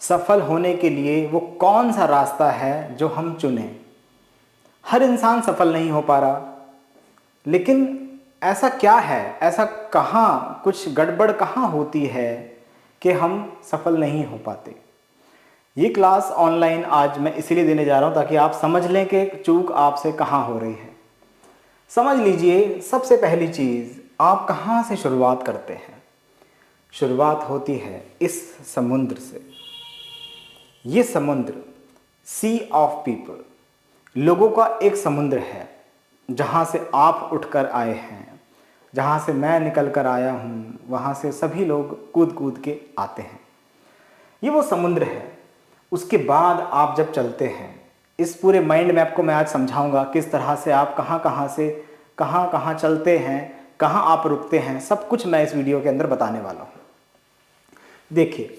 सफल होने के लिए वो कौन सा रास्ता है जो हम चुनें। हर इंसान सफल नहीं हो पा रहा, लेकिन ऐसा क्या है, ऐसा कहाँ कुछ गड़बड़ कहाँ होती है कि हम सफल नहीं हो पाते। ये क्लास ऑनलाइन आज मैं इसीलिए देने जा रहा हूँ ताकि आप समझ लें कि चूक आपसे कहाँ हो रही है। समझ लीजिए, सबसे पहली चीज़, आप कहाँ से शुरुआत करते हैं। शुरुआत होती है इस समुद्र से। ये समुद्र, सी ऑफ पीपल, लोगों का एक समुद्र है जहाँ से आप उठकर आए हैं, जहाँ से मैं निकल कर आया हूँ, वहाँ से सभी लोग कूद कूद के आते हैं। ये वो समुद्र है। उसके बाद आप जब चलते हैं, इस पूरे माइंड मैप को मैं आज समझाऊंगा किस तरह से आप कहाँ से कहाँ चलते हैं, कहाँ आप रुकते हैं, सब कुछ मैं इस वीडियो के अंदर बताने वाला हूँ। देखिए,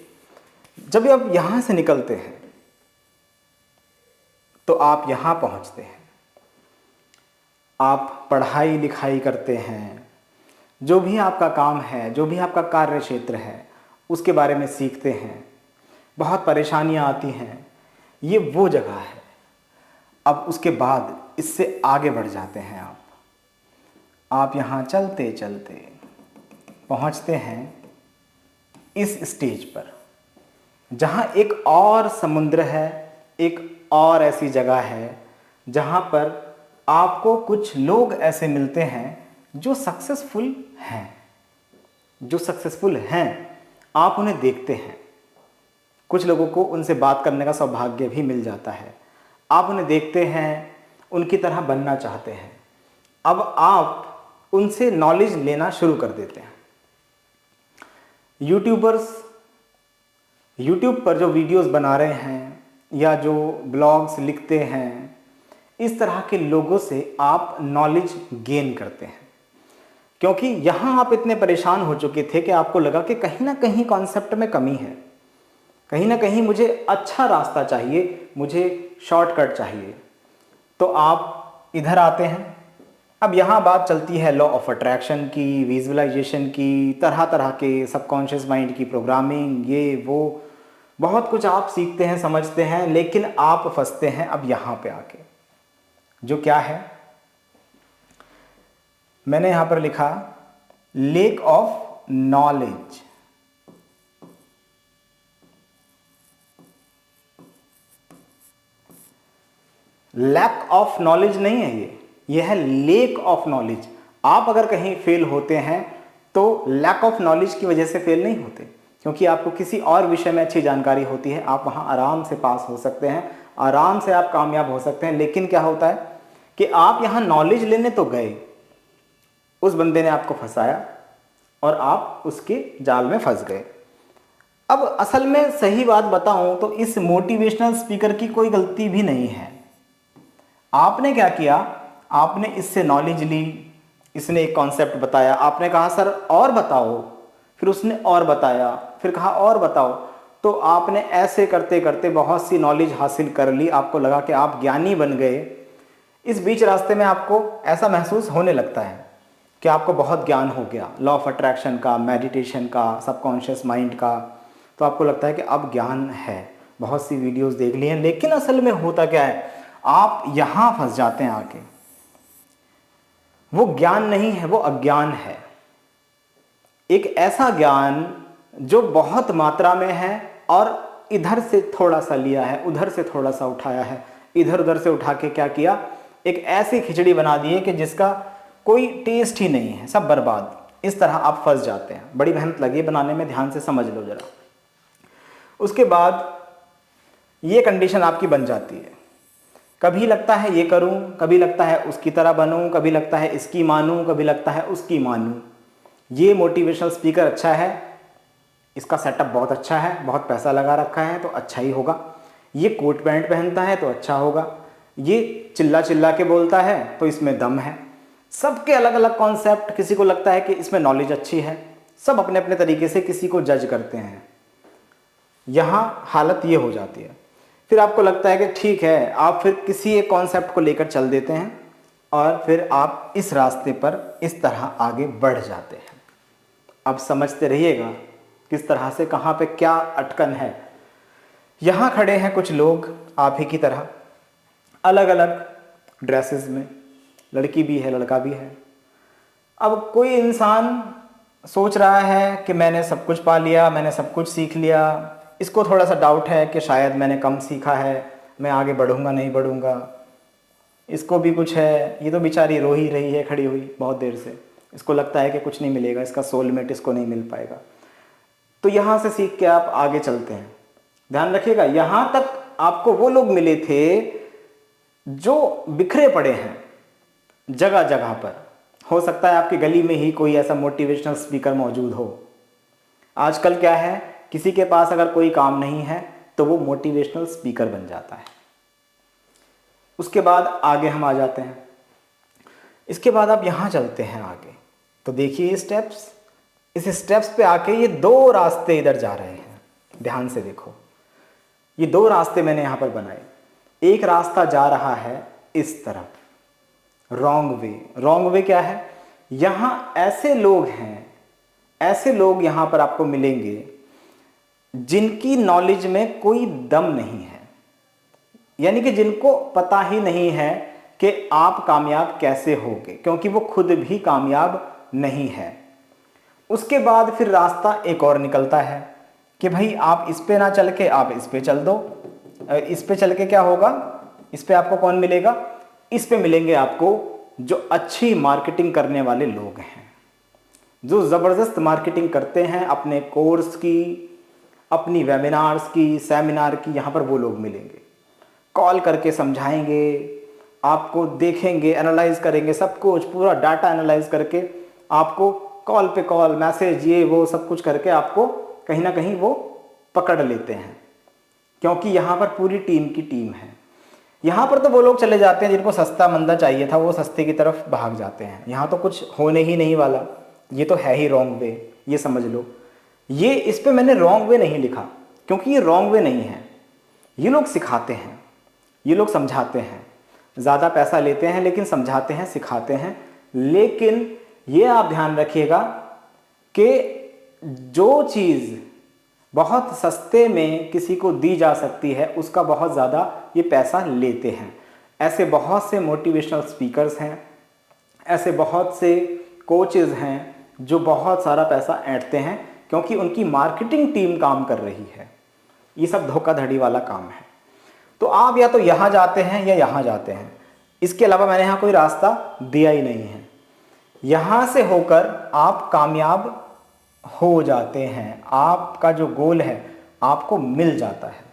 जब आप यहाँ से निकलते हैं तो आप यहाँ पहुँचते हैं। आप पढ़ाई लिखाई करते हैं, जो भी आपका काम है, जो भी आपका कार्य क्षेत्र है, उसके बारे में सीखते हैं। बहुत परेशानियाँ आती हैं, ये वो जगह है। अब उसके बाद इससे आगे बढ़ जाते हैं आप यहाँ चलते चलते पहुँचते हैं इस स्टेज पर, जहाँ एक और समुद्र है, एक और ऐसी जगह है जहाँ पर आपको कुछ लोग ऐसे मिलते हैं जो सक्सेसफुल हैं। आप उन्हें देखते हैं, कुछ लोगों को उनसे बात करने का सौभाग्य भी मिल जाता है। आप उन्हें देखते हैं, उनकी तरह बनना चाहते हैं। अब आप उनसे नॉलेज लेना शुरू कर देते हैं। यूट्यूबर्स यूट्यूब पर जो वीडियोस बना रहे हैं या जो ब्लॉग्स लिखते हैं, इस तरह के लोगों से आप नॉलेज गेन करते हैं। क्योंकि यहाँ आप इतने परेशान हो चुके थे कि आपको लगा कि कहीं ना कहीं कॉन्सेप्ट में कमी है, कहीं ना कहीं मुझे अच्छा रास्ता चाहिए, मुझे शॉर्टकट चाहिए। तो आप इधर आते हैं। अब यहाँ बात चलती है लॉ ऑफ अट्रैक्शन की, विजुअलाइजेशन की, तरह तरह के सबकॉन्शियस माइंड की प्रोग्रामिंग, ये वो बहुत कुछ आप सीखते हैं, समझते हैं, लेकिन आप फंसते हैं अब यहाँ पे आके। जो क्या है, मैंने यहाँ पर लिखा lake of knowledge. Lack of knowledge नहीं है ये है लेक ऑफ नॉलेज। आप अगर कहीं फेल होते हैं तो लैक ऑफ नॉलेज की वजह से फेल नहीं होते, क्योंकि आपको किसी और विषय में अच्छी जानकारी होती है। आप वहाँ आराम से पास हो सकते हैं, आराम से आप कामयाब हो सकते हैं। लेकिन क्या होता है कि आप यहाँ नॉलेज लेने तो गए, उस बंदे ने आपको फंसाया और आप उसके जाल में फंस गए। अब असल में सही बात बताऊं तो इस मोटिवेशनल स्पीकर की कोई गलती भी नहीं है। आपने क्या किया, आपने इससे नॉलेज ली, इसने एक कॉन्सेप्ट बताया, आपने कहा सर और बताओ, फिर उसने और बताया, फिर कहा और बताओ। तो आपने ऐसे करते करते बहुत सी नॉलेज हासिल कर ली, आपको लगा कि आप ज्ञानी बन गए। इस बीच रास्ते में आपको ऐसा महसूस होने लगता है कि आपको बहुत ज्ञान हो गया, लॉ ऑफ अट्रैक्शन का, मेडिटेशन का, सबकॉन्शियस माइंड का। तो आपको लगता है कि अब ज्ञान है, बहुत सी वीडियोस देख ली हैं। लेकिन असल में होता क्या है, आप यहाँ फंस जाते हैं आके। वो ज्ञान नहीं है, वो अज्ञान है। एक ऐसा ज्ञान जो बहुत मात्रा में है और इधर से थोड़ा सा लिया है, उधर से थोड़ा सा उठाया है, इधर उधर से उठा के क्या किया, एक ऐसी खिचड़ी बना दी है कि जिसका कोई टेस्ट ही नहीं है, सब बर्बाद। इस तरह आप फंस जाते हैं। बड़ी मेहनत लगी बनाने में, ध्यान से समझ लो जरा। उसके बाद ये कंडीशन आपकी बन जाती है। कभी लगता है ये करूं, कभी लगता है उसकी तरह बनूं, कभी लगता है इसकी मानूं, कभी लगता है उसकी मानूं। ये मोटिवेशनल स्पीकर अच्छा है, इसका सेटअप बहुत अच्छा है, बहुत पैसा लगा रखा है तो अच्छा ही होगा। ये कोट पैंट पहनता है तो अच्छा होगा, ये चिल्ला चिल्ला के बोलता है तो इसमें दम है। सबके अलग अलग कॉन्सेप्ट। किसी को लगता है कि इसमें नॉलेज अच्छी है, सब अपने अपने तरीके से किसी को जज करते हैं। यहाँ हालत ये हो जाती है। फिर आपको लगता है कि ठीक है, आप फिर किसी एक कॉन्सेप्ट को लेकर चल देते हैं और फिर आप इस रास्ते पर इस तरह आगे बढ़ जाते हैं। अब समझते रहिएगा किस तरह से, कहाँ पे क्या अटकन है। यहाँ खड़े हैं कुछ लोग आप ही की तरह, अलग अलग ड्रेसेस में, लड़की भी है लड़का भी है। अब कोई इंसान सोच रहा है कि मैंने सब कुछ पा लिया, मैंने सब कुछ सीख लिया। इसको थोड़ा सा डाउट है कि शायद मैंने कम सीखा है, मैं आगे बढ़ूंगा नहीं बढ़ूंगा। इसको भी कुछ है, ये तो बेचारी रो ही रही है खड़ी हुई बहुत देर से। इसको लगता है कि कुछ नहीं मिलेगा, इसका सोलमेट इसको नहीं मिल पाएगा। तो यहाँ से सीख के आप आगे चलते हैं। ध्यान रखिएगा, यहाँ तक आपको वो लोग मिले थे जो बिखरे पड़े हैं जगह जगह पर। हो सकता है आपकी गली में ही कोई ऐसा मोटिवेशनल स्पीकर मौजूद हो। आजकल क्या है, किसी के पास अगर कोई काम नहीं है तो वो मोटिवेशनल स्पीकर बन जाता है। उसके बाद आगे हम आ जाते हैं। इसके बाद आप यहाँ चलते हैं आगे, तो देखिए स्टेप्स, इस स्टेप्स पे आके ये दो रास्ते इधर जा रहे हैं। ध्यान से देखो, ये दो रास्ते मैंने यहाँ पर बनाए। एक रास्ता जा रहा है इस तरफ, रॉन्ग वे। रॉन्ग वे क्या है, यहाँ ऐसे लोग हैं, ऐसे लोग यहाँ पर आपको मिलेंगे जिनकी नॉलेज में कोई दम नहीं है, यानी कि जिनको पता ही नहीं है कि आप कामयाब कैसे होगे, क्योंकि वो खुद भी कामयाब नहीं है। उसके बाद फिर रास्ता एक और निकलता है कि भाई आप इस पे ना चल के आप इस पे चल दो। इस पे चल के क्या होगा, इस पे आपको कौन मिलेगा, इस पे मिलेंगे आपको जो अच्छी मार्केटिंग करने वाले लोग हैं, जो ज़बरदस्त मार्केटिंग करते हैं अपने कोर्स की, अपनी वेबिनार्स की, सेमिनार की। यहाँ पर वो लोग मिलेंगे, कॉल करके समझाएंगे आपको, देखेंगे, एनालाइज करेंगे सब कुछ, पूरा डाटा एनालाइज करके आपको कॉल पे कॉल, मैसेज, ये वो सब कुछ करके आपको कहीं ना कहीं वो पकड़ लेते हैं, क्योंकि यहाँ पर पूरी टीम की टीम है। यहाँ पर तो वो लोग चले जाते हैं जिनको सस्ता मंदा चाहिए था, वो सस्ते की तरफ भाग जाते हैं। यहाँ तो कुछ होने ही नहीं वाला, ये तो है ही रॉन्ग वे, ये समझ लो। ये इस पे मैंने रॉन्ग वे नहीं लिखा क्योंकि ये रॉन्ग वे नहीं है। ये लोग सिखाते हैं, ये लोग समझाते हैं, ज़्यादा पैसा लेते हैं लेकिन समझाते हैं, सिखाते हैं। लेकिन ये आप ध्यान रखिएगा कि जो चीज़ बहुत सस्ते में किसी को दी जा सकती है उसका बहुत ज़्यादा ये पैसा लेते हैं। ऐसे बहुत से मोटिवेशनल स्पीकर्स हैं, ऐसे बहुत से कोचेज़ हैं जो बहुत सारा पैसा ऐंठते हैं क्योंकि उनकी मार्केटिंग टीम काम कर रही है। ये सब धोखाधड़ी वाला काम है। तो आप या तो यहाँ जाते हैं या यहाँ जाते हैं, इसके अलावा मैंने यहाँ कोई रास्ता दिया ही नहीं है। यहाँ से होकर आप कामयाब हो जाते हैं, आपका जो गोल है आपको मिल जाता है।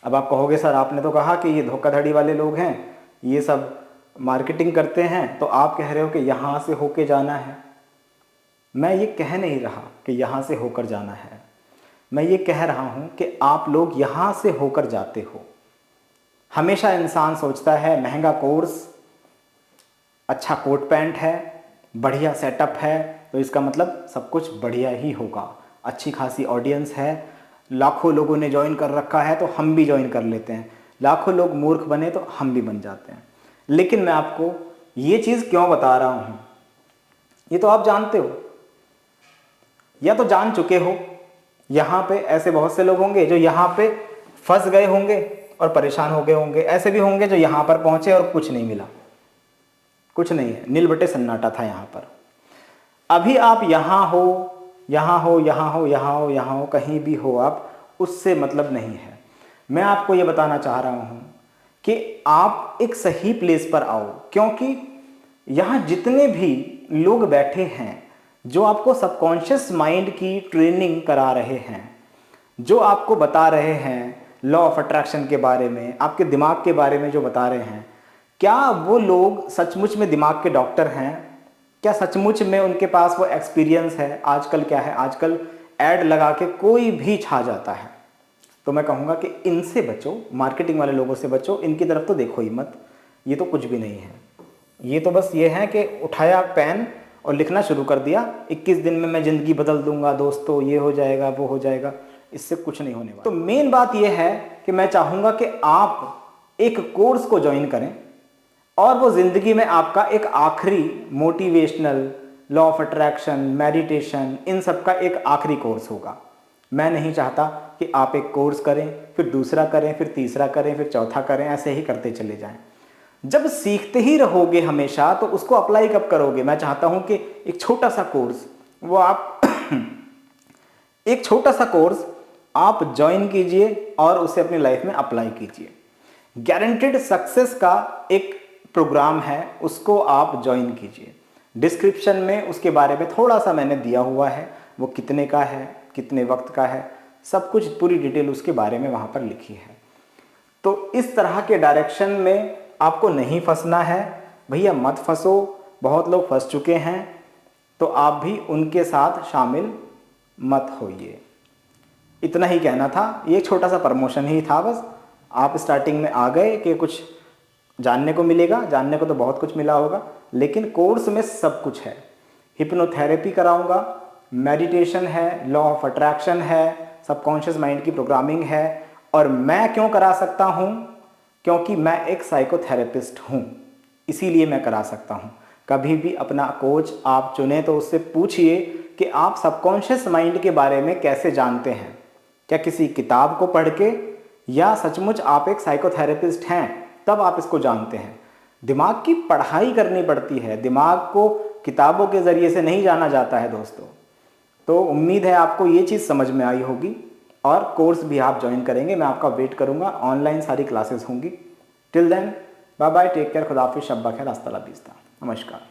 अब आप कहोगे सर आपने तो कहा कि ये धोखाधड़ी वाले लोग हैं, ये सब मार्केटिंग करते हैं, तो आप कह रहे हो कि यहाँ से होके जाना है। मैं ये कह नहीं रहा कि यहाँ से होकर जाना है, मैं ये कह रहा हूँ कि आप लोग यहाँ से होकर जाते हो। हमेशा इंसान सोचता है महंगा कोर्स, अच्छा कोट पैंट है, बढ़िया सेटअप है, तो इसका मतलब सब कुछ बढ़िया ही होगा, अच्छी खासी ऑडियंस है, लाखों लोगों ने ज्वाइन कर रखा है तो हम भी ज्वाइन कर लेते हैं, लाखों लोग मूर्ख बने तो हम भी बन जाते हैं। लेकिन मैं आपको ये चीज़ क्यों बता रहा हूँ, ये तो आप जानते हो या तो जान चुके हो। यहाँ पे ऐसे बहुत से लोग होंगे जो यहाँ पे फंस गए होंगे और परेशान हो गए होंगे, ऐसे भी होंगे जो यहाँ पर पहुँचे और कुछ नहीं मिला, कुछ नहीं है, नील बटे सन्नाटा था यहाँ पर। अभी आप यहाँ हो, यहाँ हो, यहाँ हो, यहाँ हो, यहाँ हो, कहीं भी हो आप, उससे मतलब नहीं है। मैं आपको ये बताना चाह रहा हूँ कि आप एक सही प्लेस पर आओ, क्योंकि यहाँ जितने भी लोग बैठे हैं जो आपको सबकॉन्शियस माइंड की ट्रेनिंग करा रहे हैं, जो आपको बता रहे हैं लॉ ऑफ अट्रैक्शन के बारे में, आपके दिमाग के बारे में जो बता रहे हैं, क्या वो लोग सचमुच में दिमाग के डॉक्टर हैं? क्या सचमुच में उनके पास वो एक्सपीरियंस है? आजकल क्या है, आजकल ऐड लगा के कोई भी छा जाता है। तो मैं कहूँगा कि इनसे बचो, मार्केटिंग वाले लोगों से बचो, इनकी तरफ तो देखो ही मत। ये तो कुछ भी नहीं है, ये तो बस ये है कि उठाया पेन और लिखना शुरू कर दिया, 21 दिन में मैं ज़िंदगी बदल दूंगा दोस्तों, ये हो जाएगा वो हो जाएगा, इससे कुछ नहीं होने वाला। तो मेन बात ये है कि मैं चाहूँगा कि आप एक कोर्स को ज्वाइन करें और वो ज़िंदगी में आपका एक आखिरी motivational, law of attraction, meditation, इन सब का एक आखिरी कोर्स होगा। मैं नहीं चाहता कि आप एक कोर्स करें, फिर दूसरा करें, फिर तीसरा करें, फिर चौथा करें, ऐसे ही करते चले जाएं। जब सीखते ही रहोगे हमेशा तो उसको अप्लाई कब करोगे? मैं चाहता हूं कि एक छोटा सा कोर्स वो आप एक छोटा सा कोर्स आप ज्वाइन कीजिए और उसे अपनी लाइफ में अप्लाई कीजिए। गारंटेड सक्सेस का एक प्रोग्राम है, उसको आप ज्वाइन कीजिए। डिस्क्रिप्शन में उसके बारे में थोड़ा सा मैंने दिया हुआ है, वो कितने का है, कितने वक्त का है, सब कुछ पूरी डिटेल उसके बारे में वहाँ पर लिखी है। तो इस तरह के डायरेक्शन में आपको नहीं फंसना है भैया, मत फंसो। बहुत लोग फंस चुके हैं, तो आप भी उनके साथ शामिल मत होइए। इतना ही कहना था, ये छोटा सा प्रमोशन ही था बस। आप स्टार्टिंग में आ गए कि कुछ जानने को मिलेगा, जानने को तो बहुत कुछ मिला होगा, लेकिन कोर्स में सब कुछ है। हिप्नोथेरेपी कराऊंगा, मेडिटेशन है, लॉ ऑफ अट्रैक्शन है, सबकॉन्शियस माइंड की प्रोग्रामिंग है। और मैं क्यों करा सकता हूँ? क्योंकि मैं एक साइकोथेरेपिस्ट हूँ, इसीलिए मैं करा सकता हूँ। कभी भी अपना कोच आप चुने तो उससे पूछिए कि आप सबकॉन्शियस माइंड के बारे में कैसे जानते हैं, क्या किसी किताब को पढ़ के, या सचमुच आप एक साइकोथेरेपिस्ट हैं तब आप इसको जानते हैं। दिमाग की पढ़ाई करनी पड़ती है, दिमाग को किताबों के ज़रिए से नहीं जाना जाता है दोस्तों। तो उम्मीद है आपको ये चीज़ समझ में आई होगी, और कोर्स भी आप ज्वाइन करेंगे। मैं आपका वेट करूँगा, ऑनलाइन सारी क्लासेस होंगी। Till then bye bye, take care, खुदा हाफिज़, शब्बा खैर, अस्सलाम वालेकुम, नमस्कार।